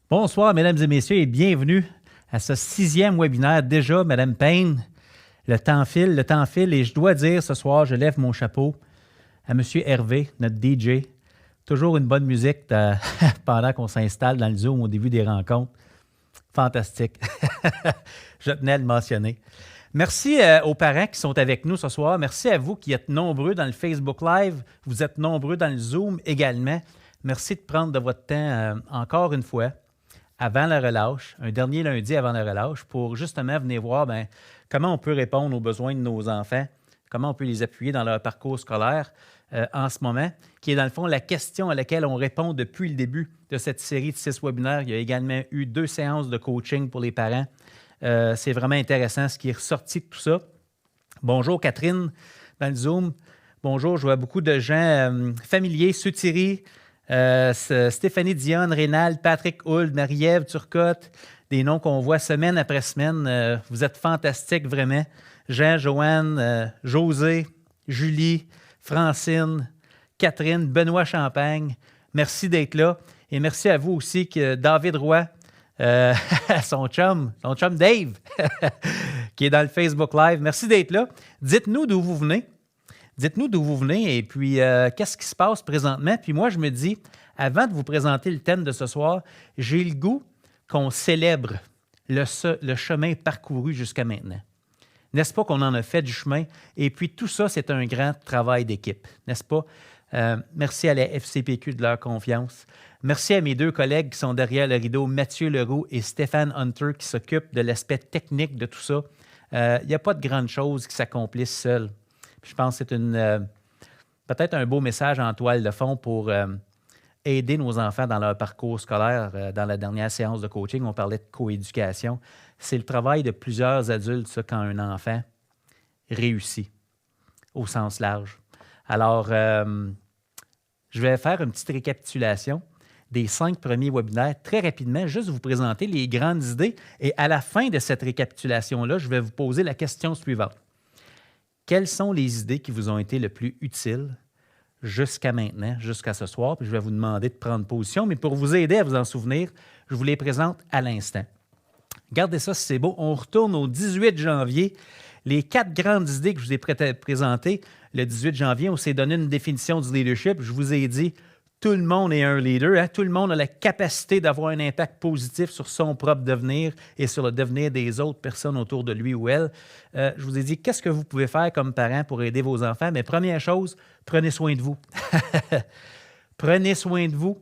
Bonsoir, mesdames et messieurs, et bienvenue à ce 6e webinaire. Déjà, Mme Payne, le temps file, et je dois dire ce soir, je lève mon chapeau à M. Hervé, notre DJ. Toujours une bonne musique pendant qu'on s'installe dans le Zoom au début des rencontres. Fantastique. Je tenais à le mentionner. Merci aux parents qui sont avec nous ce soir. Merci à vous qui êtes nombreux dans le Facebook Live. Vous êtes nombreux dans le Zoom également. Merci de prendre de votre temps encore une fois avant la relâche, un dernier lundi avant la relâche, pour justement venir voir comment on peut répondre aux besoins de nos enfants, comment on peut les appuyer dans leur parcours scolaire en ce moment, qui est dans le fond la question à laquelle on répond depuis le début de cette série de 6 webinaires. Il y a également eu 2 séances de coaching pour les parents. C'est vraiment intéressant ce qui est ressorti de tout ça. Bonjour Catherine dans le Zoom. Bonjour, je vois beaucoup de gens familiers, Sutiri, Stéphanie Dionne, Rénal, Patrick Hould, Marie-Ève Turcotte, des noms qu'on voit semaine après semaine. Vous êtes fantastiques, vraiment. Jean, Joanne, José, Julie, Francine, Catherine, Benoît Champagne. Merci d'être là. Et merci à vous aussi, que David Roy, son chum Dave, qui est dans le Facebook Live. Merci d'être là. Dites-nous d'où vous venez. Dites-nous d'où vous venez et puis qu'est-ce qui se passe présentement. Puis moi, je me dis, avant de vous présenter le thème de ce soir, j'ai le goût qu'on célèbre le chemin parcouru jusqu'à maintenant. N'est-ce pas qu'on en a fait du chemin? Et puis tout ça, c'est un grand travail d'équipe, n'est-ce pas? Merci à la FCPQ de leur confiance. Merci à mes 2 collègues qui sont derrière le rideau, Mathieu Leroux et Stéphane Hunter, qui s'occupent de l'aspect technique de tout ça. Il n'y a pas de grandes choses qui s'accomplissent seules. Je pense que c'est peut-être un beau message en toile de fond pour aider nos enfants dans leur parcours scolaire. Dans la dernière séance de coaching, on parlait de coéducation. C'est le travail de plusieurs adultes, ça, quand un enfant réussit, au sens large. Alors, je vais faire une petite récapitulation des 5 premiers webinaires très rapidement, juste vous présenter les grandes idées. Et à la fin de cette récapitulation-là, je vais vous poser la question suivante. Quelles sont les idées qui vous ont été le plus utiles jusqu'à maintenant, jusqu'à ce soir? Puis je vais vous demander de prendre position, mais pour vous aider à vous en souvenir, je vous les présente à l'instant. Regardez ça, si c'est beau. On retourne au 18 janvier. Les 4 grandes idées que je vous ai présentées, le 18 janvier, on s'est donné une définition du leadership. Je vous ai dit, tout le monde est un leader. Hein? Tout le monde a la capacité d'avoir un impact positif sur son propre devenir et sur le devenir des autres personnes autour de lui ou elle. Je vous ai dit, qu'est-ce que vous pouvez faire comme parent pour aider vos enfants? Mais première chose, prenez soin de vous. Prenez soin de vous.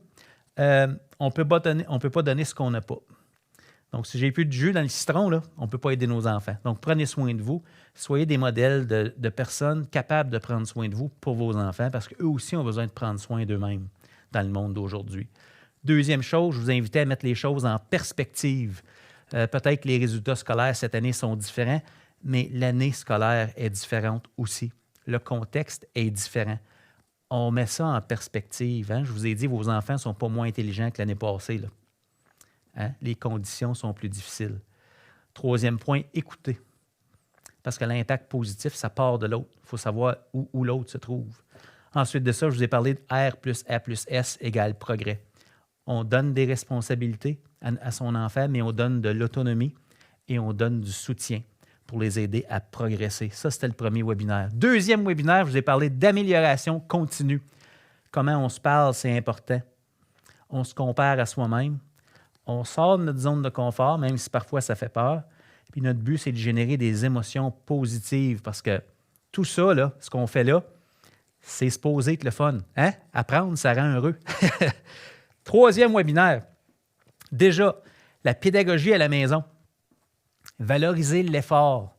On ne peut pas donner ce qu'on n'a pas. Donc, si j'ai plus de jus dans le citron, là, on ne peut pas aider nos enfants. Donc, prenez soin de vous. Soyez des modèles de personnes capables de prendre soin de vous pour vos enfants parce qu'eux aussi ont besoin de prendre soin d'eux-mêmes dans le monde d'aujourd'hui. Deuxième chose, je vous invite à mettre les choses en perspective. Peut-être que les résultats scolaires cette année sont différents, mais l'année scolaire est différente aussi. Le contexte est différent. On met ça en perspective. Hein? Je vous ai dit, vos enfants ne sont pas moins intelligents que l'année passée, là. Hein? Les conditions sont plus difficiles. Troisième point, écoutez. Parce que l'impact positif, ça part de l'autre. Il faut savoir où l'autre se trouve. Ensuite de ça, je vous ai parlé de R plus A plus S égale progrès. On donne des responsabilités à son enfant, mais on donne de l'autonomie et on donne du soutien pour les aider à progresser. Ça, c'était le premier webinaire. Deuxième webinaire, je vous ai parlé d'amélioration continue. Comment on se parle, c'est important. On se compare à soi-même. On sort de notre zone de confort, même si parfois ça fait peur. Puis notre but, c'est de générer des émotions positives parce que tout ça, là, ce qu'on fait là, c'est supposé être le fun. Hein? Apprendre, ça rend heureux. Troisième webinaire. Déjà, la pédagogie à la maison. Valoriser l'effort.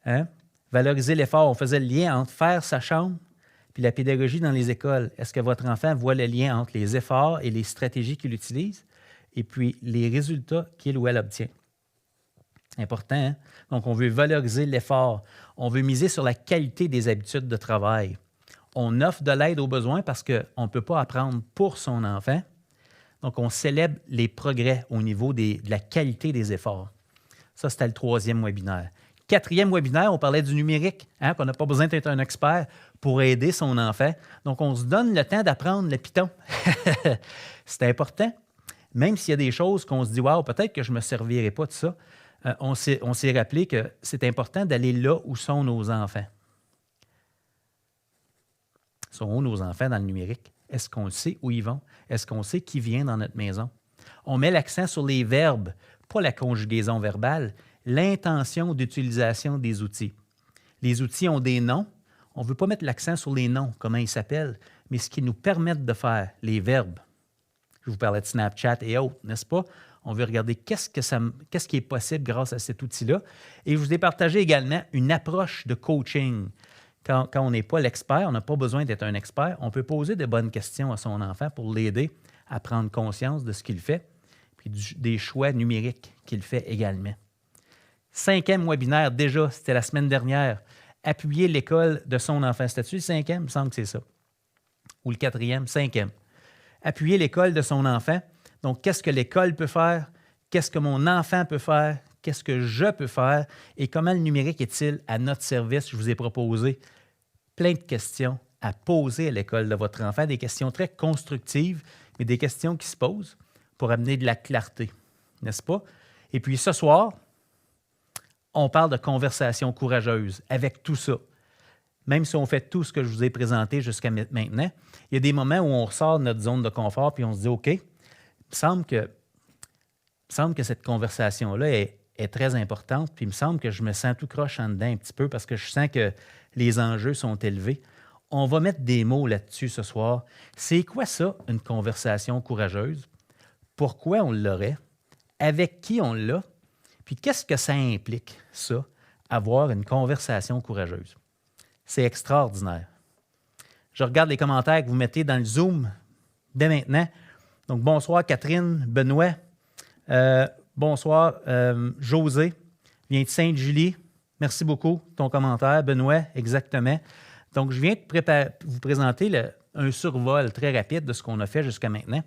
Hein? Valoriser l'effort. On faisait le lien entre faire sa chambre puis la pédagogie dans les écoles. Est-ce que votre enfant voit le lien entre les efforts et les stratégies qu'il utilise et puis les résultats qu'il ou elle obtient? Important, hein? Donc, on veut valoriser l'effort. On veut miser sur la qualité des habitudes de travail. On offre de l'aide aux besoins parce qu'on ne peut pas apprendre pour son enfant. Donc, on célèbre les progrès au niveau de la qualité des efforts. Ça, c'était le troisième webinaire. Quatrième webinaire, on parlait du numérique, hein, qu'on n'a pas besoin d'être un expert pour aider son enfant. Donc, on se donne le temps d'apprendre le Python. C'est important. Même s'il y a des choses qu'on se dit, wow, peut-être que je ne me servirai pas de ça, on s'est rappelé que c'est important d'aller là où sont nos enfants. Sont où nos enfants dans le numérique? Est-ce qu'on sait où ils vont? Est-ce qu'on sait qui vient dans notre maison? On met l'accent sur les verbes, pas la conjugaison verbale, l'intention d'utilisation des outils. Les outils ont des noms. On ne veut pas mettre l'accent sur les noms, comment ils s'appellent, mais ce qu'ils nous permettent de faire, les verbes. Je vous parlais de Snapchat et autres, n'est-ce pas? On veut regarder qu'est-ce qui est possible grâce à cet outil-là. Et je vous ai partagé également une approche de coaching. Quand on n'est pas l'expert, on n'a pas besoin d'être un expert, on peut poser de bonnes questions à son enfant pour l'aider à prendre conscience de ce qu'il fait, puis des choix numériques qu'il fait également. 5e webinaire, déjà, c'était la semaine dernière. Appuyer l'école de son enfant. C'était-tu le 5e? Il me semble que c'est ça. Ou le 4e? 5e. Appuyer l'école de son enfant. Donc, qu'est-ce que l'école peut faire? Qu'est-ce que mon enfant peut faire? Qu'est-ce que je peux faire? Et comment le numérique est-il à notre service? Je vous ai proposé plein de questions à poser à l'école de votre enfant, des questions très constructives, mais des questions qui se posent pour amener de la clarté, n'est-ce pas? Et puis ce soir, on parle de conversation courageuse avec tout ça. Même si on fait tout ce que je vous ai présenté jusqu'à maintenant, il y a des moments où on ressort de notre zone de confort puis on se dit, OK, il me semble que cette conversation-là est très importante, puis il me semble que je me sens tout croche en dedans un petit peu parce que je sens que les enjeux sont élevés. On va mettre des mots là-dessus ce soir. C'est quoi ça, une conversation courageuse? Pourquoi on l'aurait? Avec qui on l'a? Puis qu'est-ce que ça implique, ça, avoir une conversation courageuse? C'est extraordinaire. Je regarde les commentaires que vous mettez dans le Zoom dès maintenant. Donc, bonsoir Catherine, Benoît. Bonsoir José, vient de Sainte-Julie. Merci beaucoup de ton commentaire. Benoît, exactement. Donc, je viens de vous présenter un survol très rapide de ce qu'on a fait jusqu'à maintenant.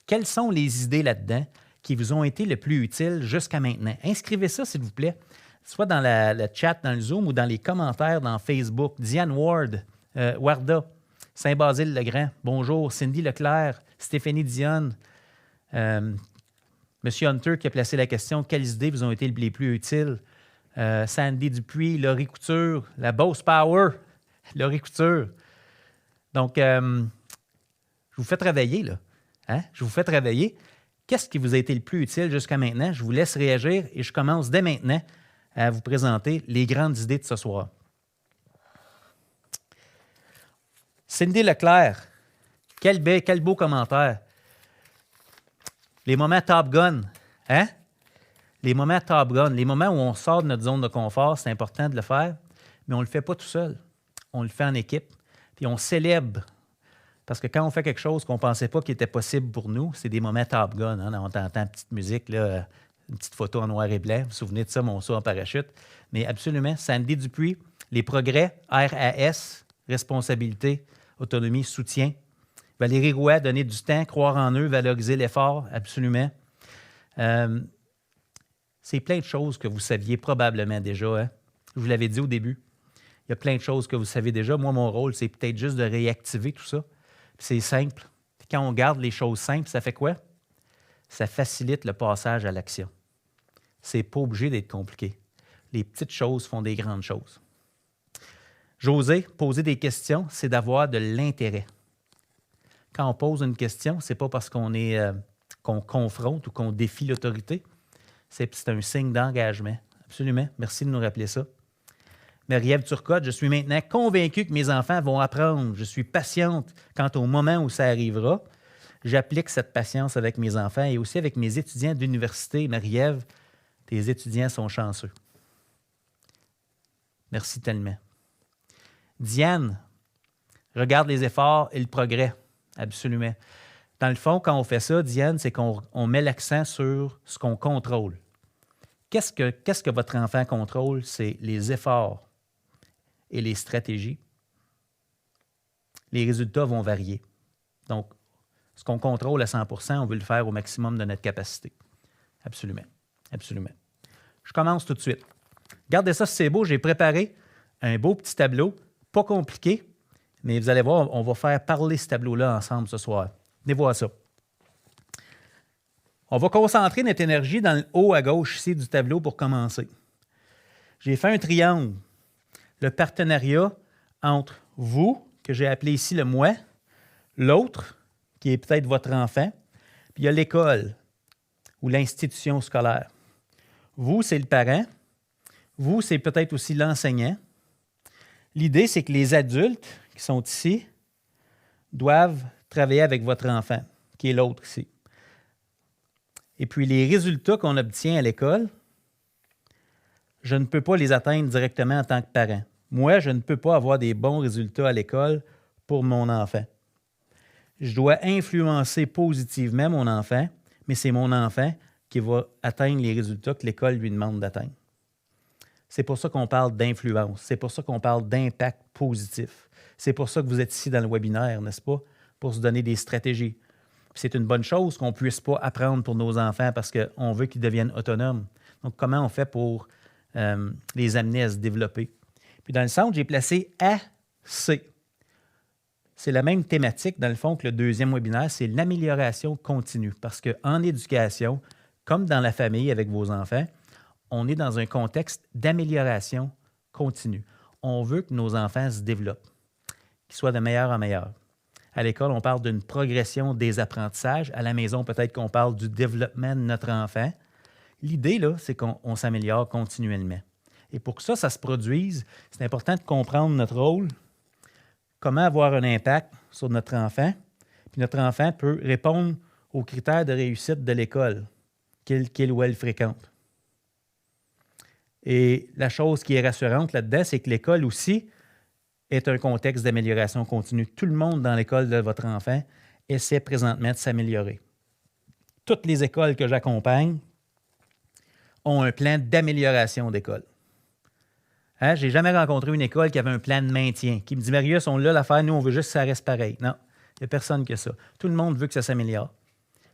Quelles sont les idées là-dedans qui vous ont été le plus utiles jusqu'à maintenant? Inscrivez ça, s'il vous plaît, soit dans le chat, dans le Zoom ou dans les commentaires dans Facebook. Diane Ward, Warda, Saint-Basile-le-Grand, bonjour. Cindy Leclerc, Stéphanie Dionne, Monsieur Hunter qui a placé la question « Quelles idées vous ont été les plus utiles? » Sandy Dupuis, Laurie Couture, la Boss Power, Laurie Couture. Donc, je vous fais travailler, là. Hein? Je vous fais travailler. Qu'est-ce qui vous a été le plus utile jusqu'à maintenant? Je vous laisse réagir et je commence dès maintenant à vous présenter les grandes idées de ce soir. Cindy Leclerc, quel beau commentaire. Les moments Top Gun, hein? Les moments Top Gun, les moments où on sort de notre zone de confort, c'est important de le faire, mais on ne le fait pas tout seul. On le fait en équipe, puis on célèbre. Parce que quand on fait quelque chose qu'on ne pensait pas qu'il était possible pour nous, c'est des moments Top Gun. Hein? On entend une petite musique, là, une petite photo en noir et blanc. Vous vous souvenez de ça, mon saut en parachute? Mais absolument, Sandy Dupuis, les progrès, RAS, responsabilité, autonomie, soutien. Valérie Roy, donner du temps, croire en eux, valoriser l'effort, absolument. C'est plein de choses que vous saviez probablement déjà. Hein? Je vous l'avais dit au début. Il y a plein de choses que vous savez déjà. Moi, mon rôle, c'est peut-être juste de réactiver tout ça. Puis c'est simple. Puis quand on garde les choses simples, ça fait quoi? Ça facilite le passage à l'action. C'est pas obligé d'être compliqué. Les petites choses font des grandes choses. J'osais poser des questions, c'est d'avoir de l'intérêt. Quand on pose une question, ce n'est pas parce qu'on confronte ou qu'on défie l'autorité. C'est un signe d'engagement. Absolument. Merci de nous rappeler ça. Marie-Ève Turcotte, je suis maintenant convaincue que mes enfants vont apprendre. Je suis patiente quant au moment où ça arrivera. J'applique cette patience avec mes enfants et aussi avec mes étudiants d'université. Marie-Ève, tes étudiants sont chanceux. Merci tellement. Diane, regarde les efforts et le progrès. Absolument. Dans le fond, quand on fait ça, Diane, c'est qu'on met l'accent sur ce qu'on contrôle. Qu'est-ce que votre enfant contrôle? C'est les efforts et les stratégies. Les résultats vont varier. Donc, ce qu'on contrôle à 100%, on veut le faire au maximum de notre capacité. Absolument. Absolument. Je commence tout de suite. Regardez ça, c'est beau. J'ai préparé un beau petit tableau, pas compliqué, mais vous allez voir, on va faire parler ce tableau-là ensemble ce soir. Venez voir ça. On va concentrer notre énergie dans le haut à gauche ici du tableau pour commencer. J'ai fait un triangle. Le partenariat entre vous, que j'ai appelé ici le moi, l'autre, qui est peut-être votre enfant, puis il y a l'école ou l'institution scolaire. Vous, c'est le parent. Vous, c'est peut-être aussi l'enseignant. L'idée, c'est que les adultes qui sont ici doivent travailler avec votre enfant, qui est l'autre ici. Et puis, les résultats qu'on obtient à l'école, je ne peux pas les atteindre directement en tant que parent. Moi, je ne peux pas avoir des bons résultats à l'école pour mon enfant. Je dois influencer positivement mon enfant, mais c'est mon enfant qui va atteindre les résultats que l'école lui demande d'atteindre. C'est pour ça qu'on parle d'influence. C'est pour ça qu'on parle d'impact positif. C'est pour ça que vous êtes ici dans le webinaire, n'est-ce pas? Pour se donner des stratégies. Puis c'est une bonne chose qu'on ne puisse pas apprendre pour nos enfants parce qu'on veut qu'ils deviennent autonomes. Donc, comment on fait pour les amener à se développer? Puis dans le centre, j'ai placé AC. C'est la même thématique, dans le fond, que le deuxième webinaire, c'est l'amélioration continue. Parce qu'en éducation, comme dans la famille avec vos enfants, on est dans un contexte d'amélioration continue. On veut que nos enfants se développent, qu'ils soient de meilleur en meilleur. À l'école, on parle d'une progression des apprentissages. À la maison, peut-être qu'on parle du développement de notre enfant. L'idée, là, c'est qu'on s'améliore continuellement. Et pour que ça se produise, c'est important de comprendre notre rôle, comment avoir un impact sur notre enfant. Puis notre enfant peut répondre aux critères de réussite de l'école qu'il ou elle fréquente. Et la chose qui est rassurante là-dedans, c'est que l'école aussi est un contexte d'amélioration continue. Tout le monde dans l'école de votre enfant essaie présentement de s'améliorer. Toutes les écoles que j'accompagne ont un plan d'amélioration d'école. Hein? Je n'ai jamais rencontré une école qui avait un plan de maintien, qui me dit « Marius, on l'a l'affaire, nous, on veut juste que ça reste pareil. » Non, il n'y a personne que ça. Tout le monde veut que ça s'améliore.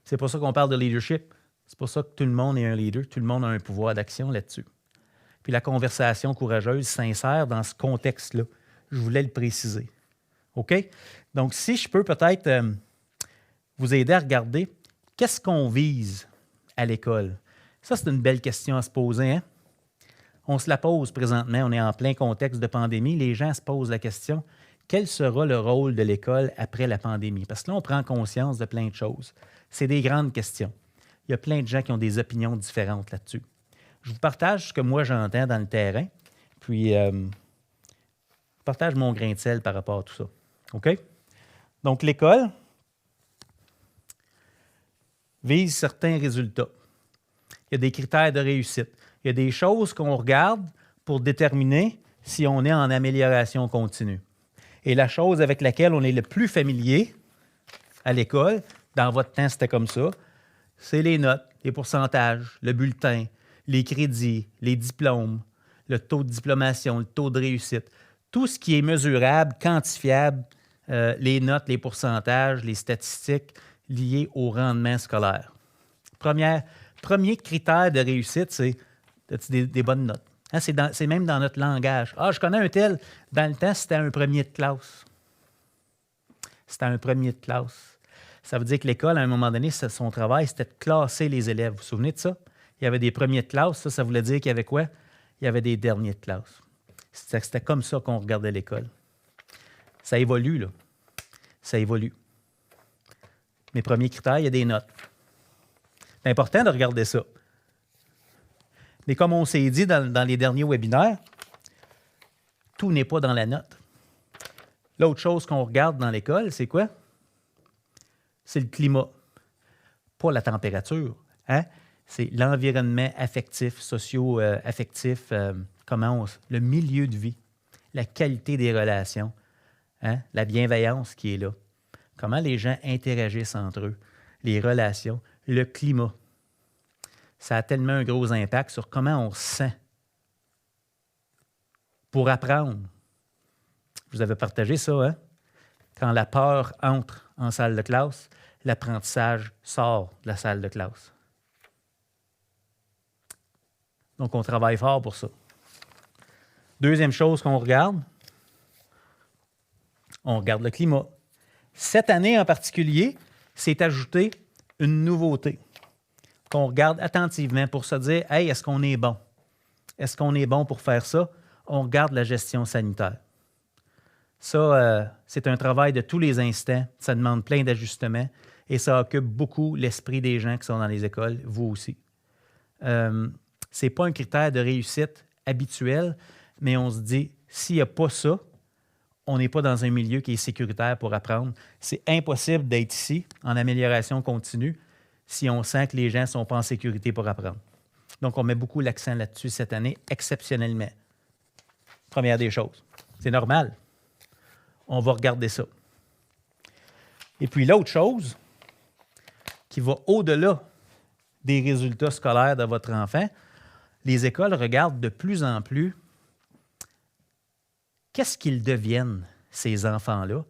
C'est pour ça qu'on parle de leadership. C'est pour ça que tout le monde est un leader. Tout le monde a un pouvoir d'action là-dessus. Puis la conversation courageuse, sincère dans ce contexte-là, je voulais le préciser. OK? Donc, si je peux peut-être vous aider à regarder, qu'est-ce qu'on vise à l'école? Ça, c'est une belle question à se poser. Hein? On se la pose présentement. On est en plein contexte de pandémie. Les gens se posent la question, quel sera le rôle de l'école après la pandémie? Parce que là, on prend conscience de plein de choses. C'est des grandes questions. Il y a plein de gens qui ont des opinions différentes là-dessus. Je vous partage ce que moi j'entends dans le terrain, puis je partage mon grain de sel par rapport à tout ça. OK? Donc, l'école vise certains résultats. Il y a des critères de réussite. Il y a des choses qu'on regarde pour déterminer si on est en amélioration continue. Et la chose avec laquelle on est le plus familier à l'école, dans votre temps, c'était comme ça, c'est les notes, les pourcentages, le bulletin, les crédits, les diplômes, le taux de diplomation, le taux de réussite. Tout ce qui est mesurable, quantifiable, les notes, les pourcentages, les statistiques liées au rendement scolaire. Premier critère de réussite, c'est as-tu des bonnes notes. Hein, c'est même dans notre langage. Ah, je connais un tel. Dans le temps, c'était un premier de classe. C'était un premier de classe. Ça veut dire que l'école, à un moment donné, son travail, c'était de classer les élèves. Vous vous souvenez de ça? Il y avait des premiers de classe. Ça voulait dire qu'il y avait quoi? Il y avait des derniers de classe. C'était comme ça qu'on regardait l'école. Ça évolue, là. Ça évolue. Mes premiers critères, il y a des notes. C'est important de regarder ça. Mais comme on s'est dit dans les derniers webinaires, tout n'est pas dans la note. L'autre chose qu'on regarde dans l'école, c'est quoi? C'est le climat. Pas la température. Hein? C'est l'environnement affectif, socio-affectif, le milieu de vie, la qualité des relations, hein? La bienveillance qui est là. Comment les gens interagissent entre eux, les relations, le climat. Ça a tellement un gros impact sur comment on se sent. Pour apprendre, je vous avais partagé ça, hein? Quand la peur entre en salle de classe, l'apprentissage sort de la salle de classe. Donc, on travaille fort pour ça. Deuxième chose qu'on regarde, on regarde le climat. Cette année en particulier, c'est ajouté une nouveauté. qu'on regarde attentivement pour se dire, hey, est-ce qu'on est bon? Est-ce qu'on est bon pour faire ça? On regarde la gestion sanitaire. Ça, c'est un travail de tous les instants. Ça demande plein d'ajustements et ça occupe beaucoup l'esprit des gens qui sont dans les écoles, vous aussi. Ce n'est pas un critère de réussite habituel, mais on se dit, s'il n'y a pas ça, on n'est pas dans un milieu qui est sécuritaire pour apprendre. C'est impossible d'être ici, en amélioration continue, si on sent que les gens ne sont pas en sécurité pour apprendre. Donc, on met beaucoup l'accent là-dessus cette année, exceptionnellement. Première des choses. C'est normal. On va regarder ça. Et puis, l'autre chose qui va au-delà des résultats scolaires de votre enfant, les écoles regardent de plus en plus qu'est-ce qu'ils deviennent, ces enfants-là,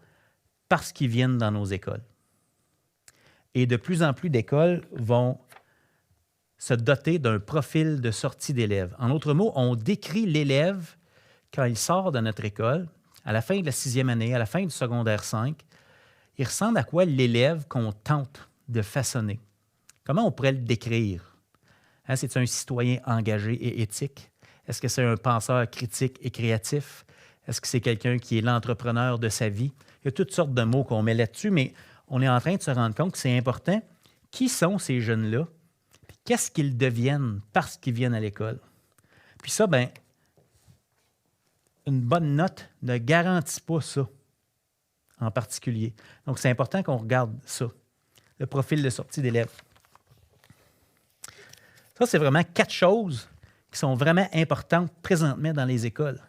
parce qu'ils viennent dans nos écoles. Et de plus en plus d'écoles vont se doter d'un profil de sortie d'élève. En d'autres mots, on décrit l'élève quand il sort de notre école, à la fin de la 6e année, à la fin du secondaire 5. Il ressemble à quoi l'élève qu'on tente de façonner? Comment on pourrait le décrire? Hein, c'est un citoyen engagé et éthique? Est-ce que c'est un penseur critique et créatif? Est-ce que c'est quelqu'un qui est l'entrepreneur de sa vie? Il y a toutes sortes de mots qu'on met là-dessus, mais on est en train de se rendre compte que c'est important. Qui sont ces jeunes-là? Puis qu'est-ce qu'ils deviennent parce qu'ils viennent à l'école? Puis ça, bien, une bonne note ne garantit pas ça en particulier. Donc, c'est important qu'on regarde ça, le profil de sortie d'élèves. Ça, c'est vraiment 4 choses qui sont vraiment importantes présentement dans les écoles.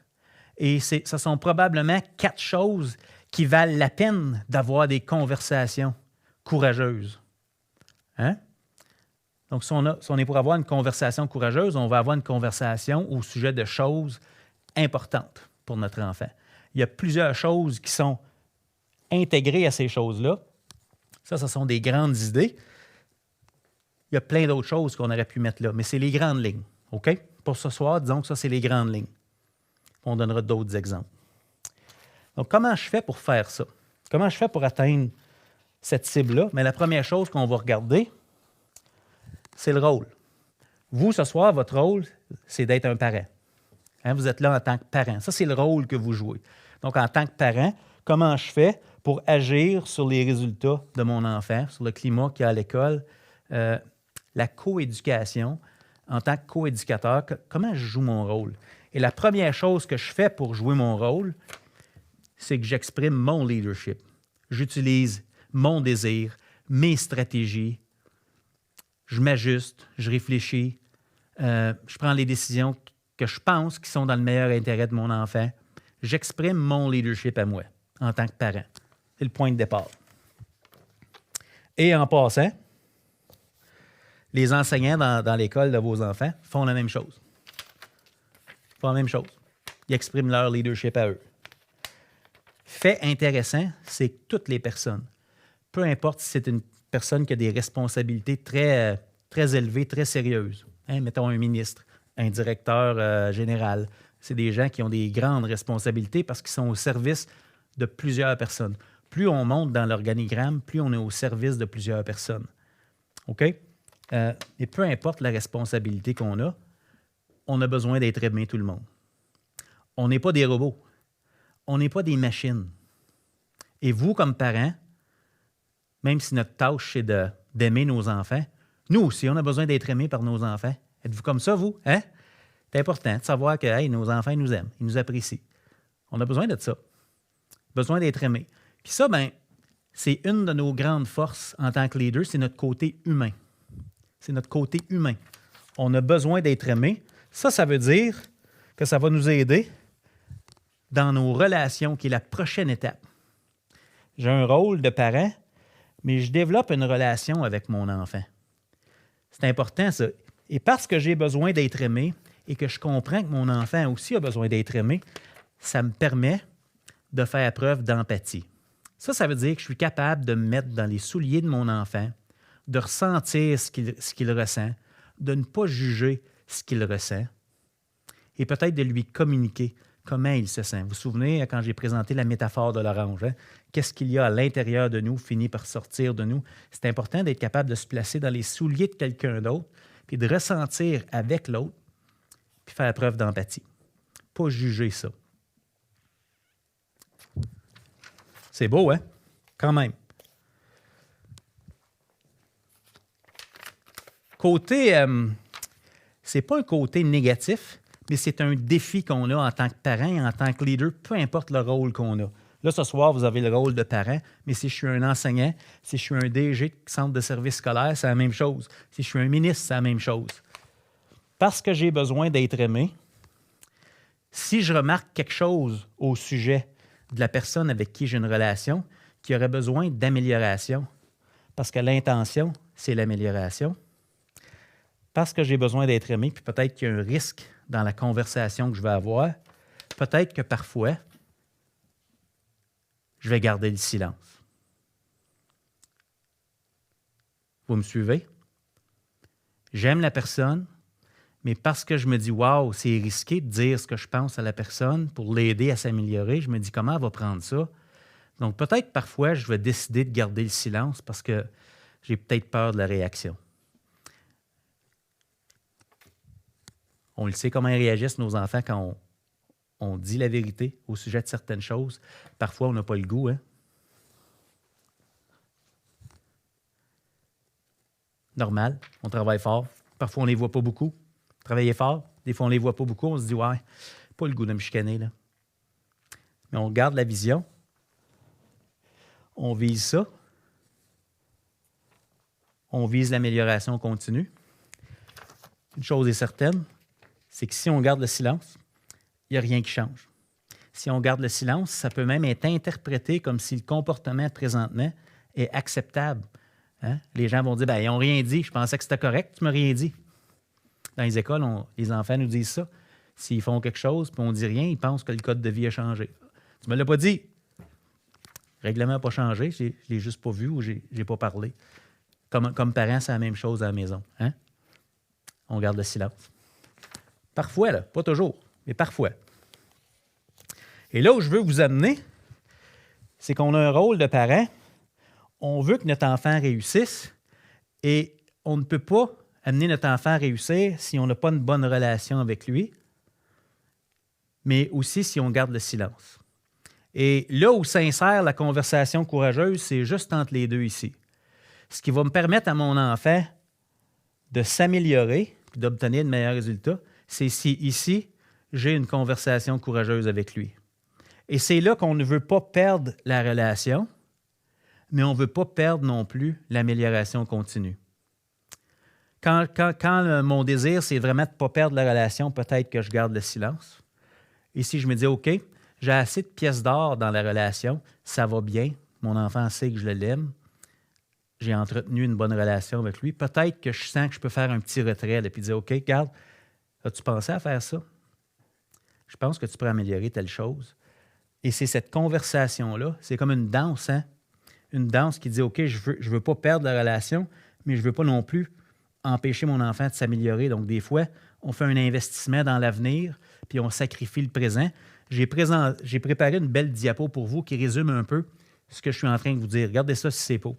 Et ce sont probablement 4 choses qui valent la peine d'avoir des conversations courageuses. Hein? Donc, si on est pour avoir une conversation courageuse, on va avoir une conversation au sujet de choses importantes pour notre enfant. Il y a plusieurs choses qui sont intégrées à ces choses-là. Ça, ce sont des grandes idées. Il y a plein d'autres choses qu'on aurait pu mettre là, mais c'est les grandes lignes. OK? Pour ce soir, disons que ça, c'est les grandes lignes. On donnera d'autres exemples. Donc, comment je fais pour faire ça? Comment je fais pour atteindre cette cible-là? Mais la première chose qu'on va regarder, c'est le rôle. Vous, ce soir, votre rôle, c'est d'être un parent. Hein, vous êtes là en tant que parent. Ça, c'est le rôle que vous jouez. Donc, en tant que parent, comment je fais pour agir sur les résultats de mon enfant, sur le climat qu'il y a à l'école, la coéducation, en tant que coéducateur, comment je joue mon rôle? Et la première chose que je fais pour jouer mon rôle, c'est que j'exprime mon leadership. J'utilise mon désir, mes stratégies, je m'ajuste, je réfléchis, je prends les décisions que je pense qui sont dans le meilleur intérêt de mon enfant. J'exprime mon leadership à moi, en tant que parent. C'est le point de départ. Et en passant, les enseignants dans l'école de vos enfants font la même chose. Ils font la même chose. Ils expriment leur leadership à eux. Fait intéressant, c'est que toutes les personnes, peu importe si c'est une personne qui a des responsabilités très, très élevées, très sérieuses, hein, mettons un ministre, un directeur général, c'est des gens qui ont des grandes responsabilités parce qu'ils sont au service de plusieurs personnes. Plus on monte dans l'organigramme, plus on est au service de plusieurs personnes. OK? Et peu importe la responsabilité qu'on a, on a besoin d'être aimé tout le monde. On n'est pas des robots. On n'est pas des machines. Et vous, comme parents, même si notre tâche, c'est d'aimer nos enfants, nous aussi, on a besoin d'être aimés par nos enfants. Êtes-vous comme ça, vous? Hein? C'est important de savoir que hey, nos enfants nous aiment, ils nous apprécient. On a besoin de ça. Besoin d'être aimés. Puis ça, ben, c'est une de nos grandes forces en tant que leader, c'est notre côté humain. C'est notre côté humain. On a besoin d'être aimé. Ça veut dire que ça va nous aider dans nos relations, qui est la prochaine étape. J'ai un rôle de parent, mais je développe une relation avec mon enfant. C'est important, ça. Et parce que j'ai besoin d'être aimé et que je comprends que mon enfant aussi a besoin d'être aimé, ça me permet de faire preuve d'empathie. Ça veut dire que je suis capable de me mettre dans les souliers de mon enfant, de ressentir ce qu'il ressent, de ne pas juger ce qu'il ressent et peut-être de lui communiquer comment il se sent. Vous vous souvenez quand j'ai présenté la métaphore de l'orange? Hein? Qu'est-ce qu'il y a à l'intérieur de nous finit par sortir de nous? C'est important d'être capable de se placer dans les souliers de quelqu'un d'autre, puis de ressentir avec l'autre, puis faire preuve d'empathie. Pas juger ça. C'est beau, hein? Quand même. Côté, c'est pas un côté négatif, mais c'est un défi qu'on a en tant que parent et en tant que leader, peu importe le rôle qu'on a. Là, ce soir, vous avez le rôle de parent, mais si je suis un enseignant, si je suis un DG de centre de service scolaire, c'est la même chose. Si je suis un ministre, c'est la même chose. Parce que j'ai besoin d'être aimé, si je remarque quelque chose au sujet de la personne avec qui j'ai une relation qui aurait besoin d'amélioration, parce que l'intention, c'est l'amélioration, parce que j'ai besoin d'être aimé, puis peut-être qu'il y a un risque dans la conversation que je vais avoir, peut-être que parfois, je vais garder le silence. Vous me suivez? J'aime la personne, mais parce que je me dis « Wow, c'est risqué de dire ce que je pense à la personne pour l'aider à s'améliorer », je me dis « Comment elle va prendre ça? » Donc peut-être parfois, je vais décider de garder le silence parce que j'ai peut-être peur de la réaction. On le sait comment ils réagissent, nos enfants, quand on dit la vérité au sujet de certaines choses. Parfois, on n'a pas le goût. Hein? Normal, on travaille fort. Parfois, on ne les voit pas beaucoup. Travailler fort, des fois, on ne les voit pas beaucoup. On se dit, ouais, pas le goût de me chicaner. Là. Mais on garde la vision. On vise ça. On vise l'amélioration continue. Une chose est certaine, c'est que si on garde le silence, il n'y a rien qui change. Si on garde le silence, ça peut même être interprété comme si le comportement présentement est acceptable. Hein? Les gens vont dire, ben, ils n'ont rien dit, je pensais que c'était correct, tu ne m'as rien dit. Dans les écoles, les enfants nous disent ça. S'ils font quelque chose et on ne dit rien, ils pensent que le code de vie a changé. Tu ne me l'as pas dit. Le règlement n'a pas changé, je ne l'ai juste pas vu ou je n'ai pas parlé. Comme parents, c'est la même chose à la maison. Hein? On garde le silence. Parfois, là, pas toujours, mais parfois. Et là où je veux vous amener, c'est qu'on a un rôle de parent. On veut que notre enfant réussisse et on ne peut pas amener notre enfant à réussir si on n'a pas une bonne relation avec lui, mais aussi si on garde le silence. Et là où s'insère la conversation courageuse, c'est juste entre les deux ici. Ce qui va me permettre à mon enfant de s'améliorer et d'obtenir de meilleurs résultats, c'est si ici, j'ai une conversation courageuse avec lui. Et c'est là qu'on ne veut pas perdre la relation, mais on ne veut pas perdre non plus l'amélioration continue. Quand mon désir, c'est vraiment de ne pas perdre la relation, peut-être que je garde le silence. Et si je me dis, OK, j'ai assez de pièces d'or dans la relation, ça va bien, mon enfant sait que je l'aime, j'ai entretenu une bonne relation avec lui, peut-être que je sens que je peux faire un petit retrait et puis dire, OK, regarde, as-tu pensé à faire ça? Je pense que tu peux améliorer telle chose. Et c'est cette conversation-là, c'est comme une danse, hein? Une danse qui dit, OK, je veux pas perdre la relation, mais je ne veux pas non plus empêcher mon enfant de s'améliorer. Donc, des fois, on fait un investissement dans l'avenir, puis on sacrifie le présent. J'ai préparé une belle diapo pour vous qui résume un peu ce que je suis en train de vous dire. Regardez ça si c'est beau.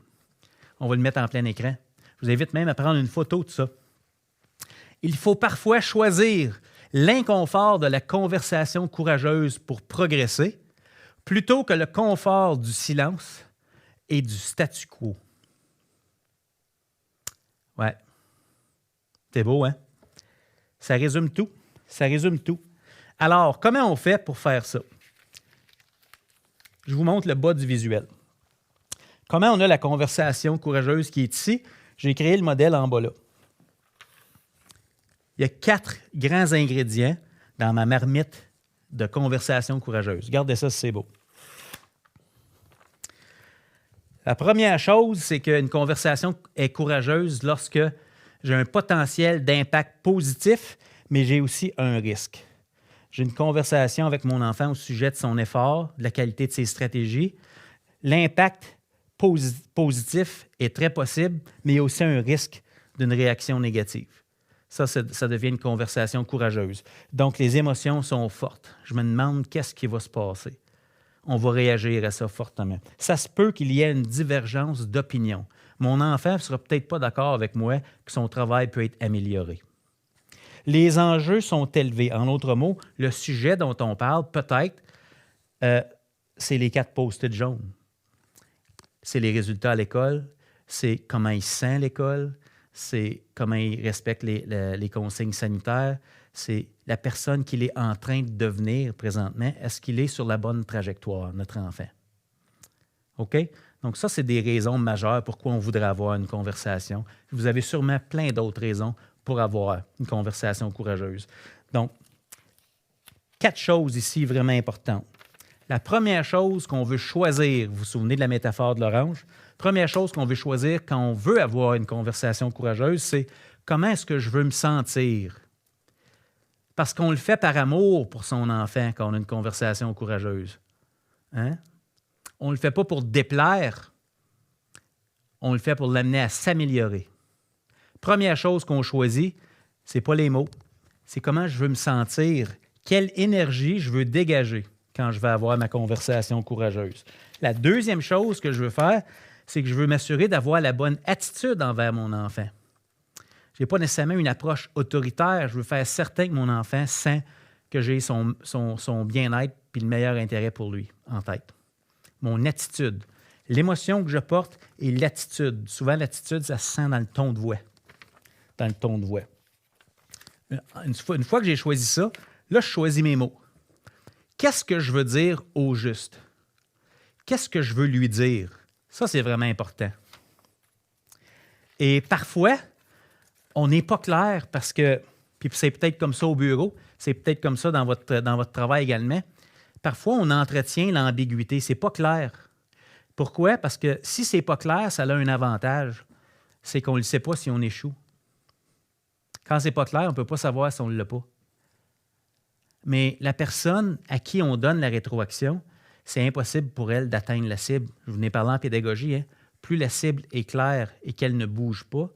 On va le mettre en plein écran. Je vous invite même à prendre une photo de ça. Il faut parfois choisir l'inconfort de la conversation courageuse pour progresser, plutôt que le confort du silence et du statu quo. Ouais. C'est beau, hein? Ça résume tout. Ça résume tout. Alors, comment on fait pour faire ça? Je vous montre le bas du visuel. Comment on a la conversation courageuse qui est ici? J'ai créé le modèle en bas là. Il y a 4 grands ingrédients dans ma marmite de conversation courageuse. Regardez ça si c'est beau. La première chose, c'est qu'une conversation est courageuse lorsque j'ai un potentiel d'impact positif, mais j'ai aussi un risque. J'ai une conversation avec mon enfant au sujet de son effort, de la qualité de ses stratégies. L'impact positif est très possible, mais il y a aussi un risque d'une réaction négative. ça devient une conversation courageuse. Donc, les émotions sont fortes. Je me demande qu'est-ce qui va se passer. On va réagir à ça fortement. Ça se peut qu'il y ait une divergence d'opinion. Mon enfant ne sera peut-être pas d'accord avec moi que son travail peut être amélioré. Les enjeux sont élevés. En d'autres mots, le sujet dont on parle, peut-être, c'est les 4 post-it jaunes. C'est les résultats à l'école, c'est comment il se sent à l'école, c'est comment il respecte les consignes sanitaires, c'est la personne qu'il est en train de devenir présentement. Est-ce qu'il est sur la bonne trajectoire, notre enfant? OK? Donc ça, c'est des raisons majeures pourquoi on voudrait avoir une conversation. Vous avez sûrement plein d'autres raisons pour avoir une conversation courageuse. Donc, 4 choses ici vraiment importantes. La première chose qu'on veut choisir, vous vous souvenez de la métaphore de l'orange? Première chose qu'on veut choisir quand on veut avoir une conversation courageuse, c'est comment est-ce que je veux me sentir? Parce qu'on le fait par amour pour son enfant quand on a une conversation courageuse. Hein? On ne le fait pas pour déplaire, on le fait pour l'amener à s'améliorer. Première chose qu'on choisit, ce n'est pas les mots, c'est comment je veux me sentir, quelle énergie je veux dégager quand je vais avoir ma conversation courageuse. La deuxième chose que je veux faire, c'est que je veux m'assurer d'avoir la bonne attitude envers mon enfant. Je n'ai pas nécessairement une approche autoritaire, je veux faire certain que mon enfant sent que j'ai son bien-être et le meilleur intérêt pour lui en tête. Mon attitude, l'émotion que je porte et l'attitude. Souvent, l'attitude, ça se sent dans le ton de voix. Dans le ton de voix. Une fois que j'ai choisi ça, là, je choisis mes mots. Qu'est-ce que je veux dire au juste? Qu'est-ce que je veux lui dire? Ça, c'est vraiment important. Et parfois, on n'est pas clair parce que, puis c'est peut-être comme ça au bureau, c'est peut-être comme ça dans votre travail également. Parfois, on entretient l'ambiguïté. C'est pas clair. Pourquoi? Parce que si c'est pas clair, ça a un avantage. C'est qu'on ne sait pas si on échoue. Quand c'est pas clair, on ne peut pas savoir si on ne l'a pas. Mais la personne à qui on donne la rétroaction, c'est impossible pour elle d'atteindre la cible. Je vous en ai parlé en pédagogie. Hein? Plus la cible est claire et qu'elle ne bouge pas,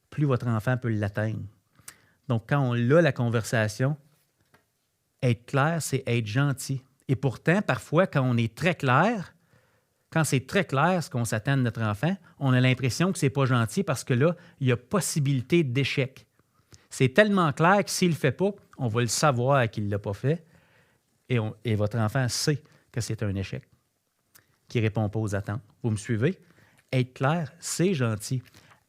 plus votre enfant peut l'atteindre. Donc, quand on a la conversation, être clair, c'est être gentil. Et pourtant, parfois, quand on est très clair, quand c'est très clair ce qu'on s'attend de notre enfant, on a l'impression que ce n'est pas gentil parce que là, il y a possibilité d'échec. C'est tellement clair que s'il ne le fait pas, on va le savoir qu'il ne l'a pas fait et votre enfant sait que c'est un échec, qu'il ne répond pas aux attentes. Vous me suivez? Être clair, c'est gentil.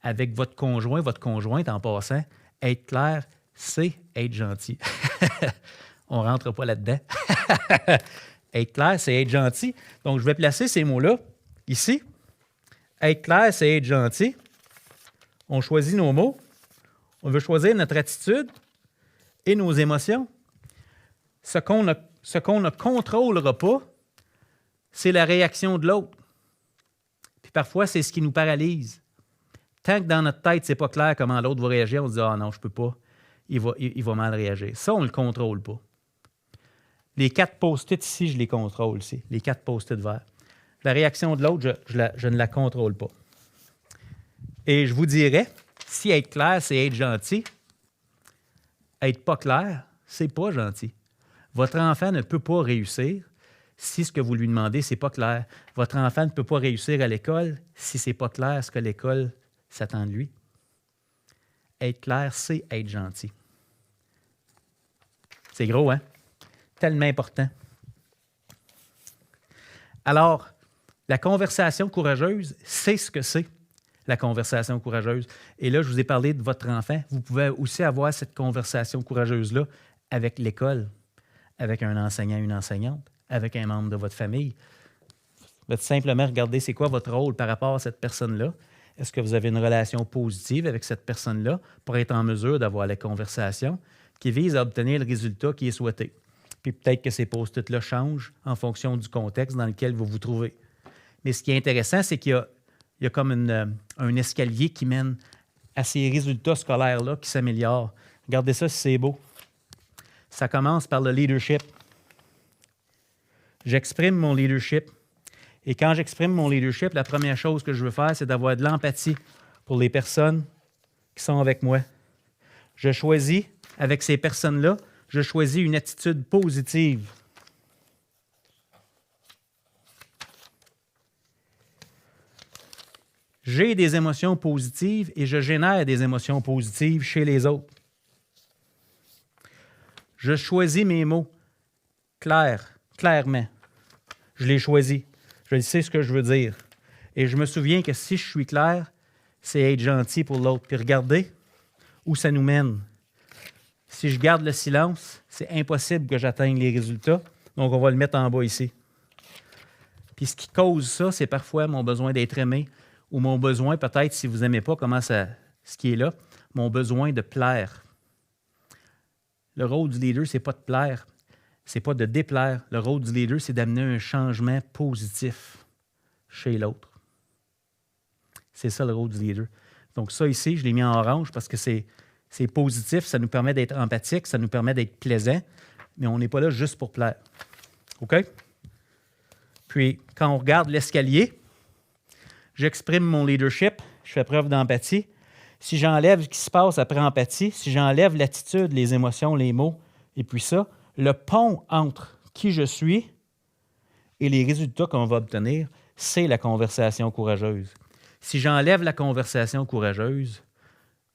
Avec votre conjoint, votre conjointe en passant, être clair, c'est être gentil. On ne rentre pas là-dedans. Être clair, c'est être gentil. Donc, je vais placer ces mots-là ici. Être clair, c'est être gentil. On choisit nos mots. On veut choisir notre attitude et nos émotions. Ce qu'on ne contrôlera pas, c'est la réaction de l'autre. Puis parfois, c'est ce qui nous paralyse. Tant que dans notre tête, c'est pas clair comment l'autre va réagir, on se dit « Ah non, je ne peux pas. Il va mal réagir. » Ça, on ne le contrôle pas. Les 4 post-it ici, je les contrôle ici. Les 4 post-it verts. La réaction de l'autre, je ne la contrôle pas. Et je vous dirais, si être clair, c'est être gentil, être pas clair, c'est pas gentil. Votre enfant ne peut pas réussir si ce que vous lui demandez, c'est pas clair. Votre enfant ne peut pas réussir à l'école si c'est pas clair ce que l'école s'attend de lui. Être clair, c'est être gentil. C'est gros, hein? Tellement important. Alors, la conversation courageuse, c'est ce que c'est, la conversation courageuse. Et là, je vous ai parlé de votre enfant. Vous pouvez aussi avoir cette conversation courageuse-là avec l'école, avec un enseignant, une enseignante, avec un membre de votre famille. Vous pouvez simplement regarder c'est quoi votre rôle par rapport à cette personne-là. Est-ce que vous avez une relation positive avec cette personne-là pour être en mesure d'avoir la conversation qui vise à obtenir le résultat qui est souhaité? Puis peut-être que ces post-it-là changent en fonction du contexte dans lequel vous vous trouvez. Mais ce qui est intéressant, c'est qu'il y a comme un escalier qui mène à ces résultats scolaires-là qui s'améliorent. Regardez ça si c'est beau. Ça commence par le leadership. J'exprime mon leadership. Et quand j'exprime mon leadership, la première chose que je veux faire, c'est d'avoir de l'empathie pour les personnes qui sont avec moi. Je choisis, avec ces personnes-là, je choisis une attitude positive. J'ai des émotions positives et je génère des émotions positives chez les autres. Je choisis mes mots clairement. Je les choisis. Je sais ce que je veux dire. Et je me souviens que si je suis clair, c'est être gentil pour l'autre. Puis regardez où ça nous mène. Si je garde le silence, c'est impossible que j'atteigne les résultats. Donc, on va le mettre en bas ici. Puis ce qui cause ça, c'est parfois mon besoin d'être aimé ou mon besoin, peut-être, si vous n'aimez pas ce qui est là, mon besoin de plaire. Le rôle du leader, ce n'est pas de plaire, ce n'est pas de déplaire. Le rôle du leader, c'est d'amener un changement positif chez l'autre. C'est ça le rôle du leader. Donc ça ici, je l'ai mis en orange parce que c'est positif, ça nous permet d'être empathique, ça nous permet d'être plaisant, mais on n'est pas là juste pour plaire. OK? Puis, quand on regarde l'escalier, j'exprime mon leadership, je fais preuve d'empathie. Si j'enlève ce qui se passe après empathie, si j'enlève l'attitude, les émotions, les mots, et puis ça, le pont entre qui je suis et les résultats qu'on va obtenir, c'est la conversation courageuse. Si j'enlève la conversation courageuse,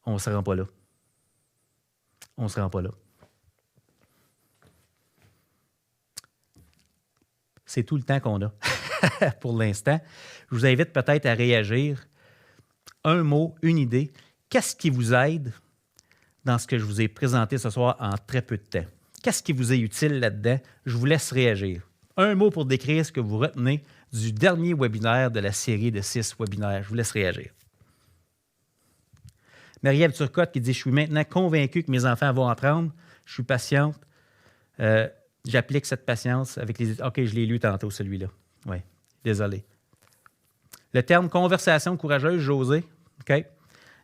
on ne se rend pas là. On ne se rend pas là. C'est tout le temps qu'on a pour l'instant. Je vous invite peut-être à réagir. Un mot, une idée. Qu'est-ce qui vous aide dans ce que je vous ai présenté ce soir en très peu de temps? Qu'est-ce qui vous est utile là-dedans? Je vous laisse réagir. Un mot pour décrire ce que vous retenez du dernier webinaire de la série de 6 webinaires. Je vous laisse réagir. Marie-Ève Turcotte qui dit « Je suis maintenant convaincue que mes enfants vont apprendre. Je suis patiente. J'applique cette patience avec les... » OK, je l'ai lu tantôt, celui-là. Oui, désolé. Le terme « conversation courageuse », José. OK.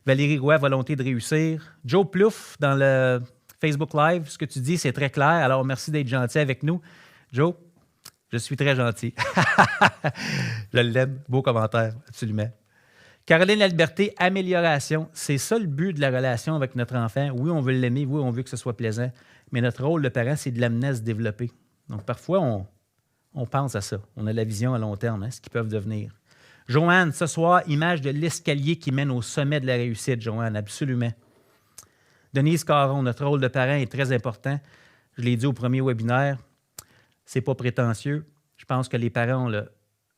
Valérie Roy, « volonté de réussir ». Joe Plouffe, dans le Facebook Live, ce que tu dis, c'est très clair. Alors, merci d'être gentil avec nous. Joe, je suis très gentil. Je l'aime. Beau commentaire, absolument. Caroline Lalberté, amélioration. C'est ça le but de la relation avec notre enfant. Oui, on veut l'aimer, oui, on veut que ce soit plaisant, mais notre rôle de parent, c'est de l'amener à se développer. Donc, parfois, on pense à ça. On a la vision à long terme, ce qu'ils peuvent devenir. Joanne, ce soir, image de l'escalier qui mène au sommet de la réussite, Joanne, absolument. Denise Caron, notre rôle de parent est très important. Je l'ai dit au premier webinaire, c'est pas prétentieux. Je pense que les parents,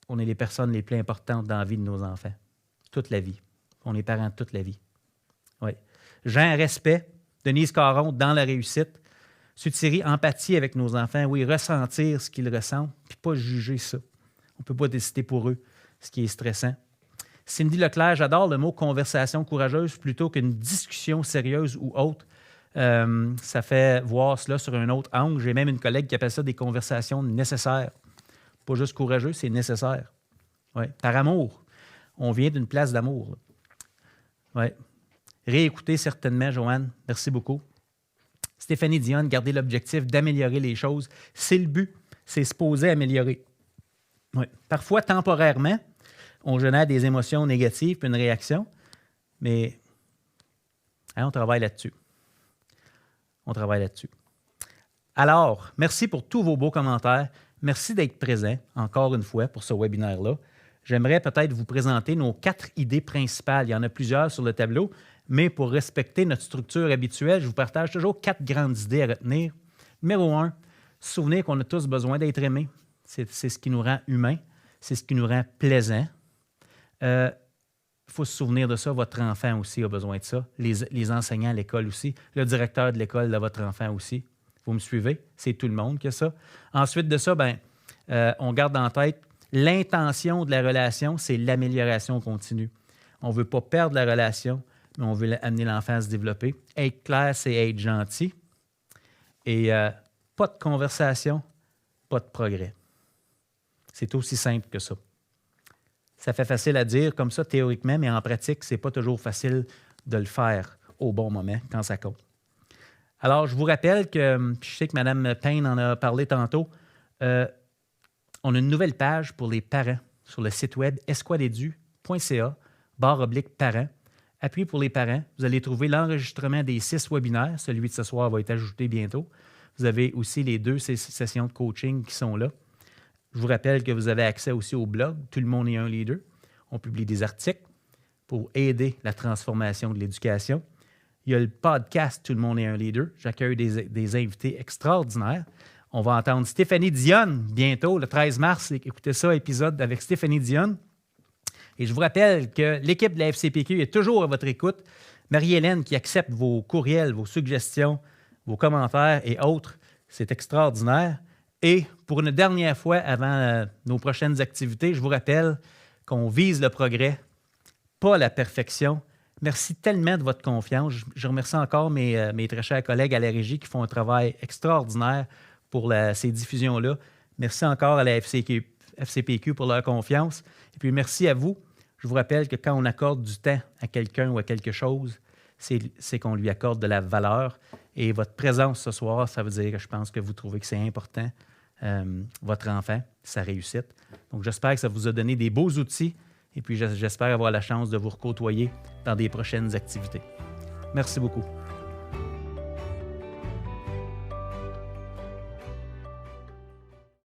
on est les personnes les plus importantes dans la vie de nos enfants. Toute la vie. On est parents toute la vie. Oui. Jean, respect. Denise Caron, dans la réussite. Sud-Thierry, empathie avec nos enfants. Oui, ressentir ce qu'ils ressentent, puis pas juger ça. On ne peut pas décider pour eux ce qui est stressant. Cindy Leclerc, j'adore le mot conversation courageuse plutôt qu'une discussion sérieuse ou autre. Ça fait voir cela sur un autre angle. J'ai même une collègue qui appelle ça des conversations nécessaires. Pas juste courageux, c'est nécessaire. Oui. Par amour. On vient d'une place d'amour. Oui. Réécoutez certainement, Joanne. Merci beaucoup. Stéphanie Dionne, garder l'objectif d'améliorer les choses. C'est le but. C'est se poser améliorer. Oui. Parfois, temporairement, on génère des émotions négatives puis une réaction, mais on travaille là-dessus. On travaille là-dessus. Alors, merci pour tous vos beaux commentaires. Merci d'être présent, encore une fois, pour ce webinaire-là. J'aimerais peut-être vous présenter nos 4 idées principales. Il y en a plusieurs sur le tableau, mais pour respecter notre structure habituelle, je vous partage toujours 4 grandes idées à retenir. Numéro 1, souvenir qu'on a tous besoin d'être aimés. C'est ce qui nous rend humains, c'est ce qui nous rend plaisants. Il faut se souvenir de ça. Votre enfant aussi a besoin de ça. Les enseignants à l'école aussi. Le directeur de l'école de votre enfant aussi. Vous me suivez? C'est tout le monde qui a ça. Ensuite de ça, on garde en tête l'intention de la relation, c'est l'amélioration continue. On ne veut pas perdre la relation, mais on veut amener l'enfant à se développer. Être clair, c'est être gentil. Et pas de conversation, pas de progrès. C'est aussi simple que ça. Ça fait facile à dire comme ça théoriquement, mais en pratique, ce n'est pas toujours facile de le faire au bon moment quand ça compte. Alors, je vous rappelle que, je sais que Mme Payne en a parlé tantôt, on a une nouvelle page pour les parents sur le site web esqualedu.ca/parents appui pour les parents. Vous allez trouver l'enregistrement des 6 webinaires. Celui de ce soir va être ajouté bientôt. Vous avez aussi les 2 sessions de coaching qui sont là. Je vous rappelle que vous avez accès aussi au blog « Tout le monde est un leader ». On publie des articles pour aider la transformation de l'éducation. Il y a le podcast « Tout le monde est un leader ». J'accueille des invités extraordinaires. On va entendre Stéphanie Dionne bientôt, le 13 mars. Écoutez ça, épisode avec Stéphanie Dionne. Et je vous rappelle que l'équipe de la FCPQ est toujours à votre écoute. Marie-Hélène qui accepte vos courriels, vos suggestions, vos commentaires et autres. C'est extraordinaire. Et pour une dernière fois, avant nos prochaines activités, je vous rappelle qu'on vise le progrès, pas la perfection. Merci tellement de votre confiance. Je remercie encore mes très chers collègues à la régie qui font un travail extraordinaire pour ces diffusions-là. Merci encore à la FCPQ pour leur confiance. Et puis merci à vous. Je vous rappelle que quand on accorde du temps à quelqu'un ou à quelque chose, c'est qu'on lui accorde de la valeur. Et votre présence ce soir, ça veut dire que je pense que vous trouvez que c'est important, votre enfant, sa réussite. Donc, j'espère que ça vous a donné des beaux outils et puis j'espère avoir la chance de vous recôtoyer dans des prochaines activités. Merci beaucoup.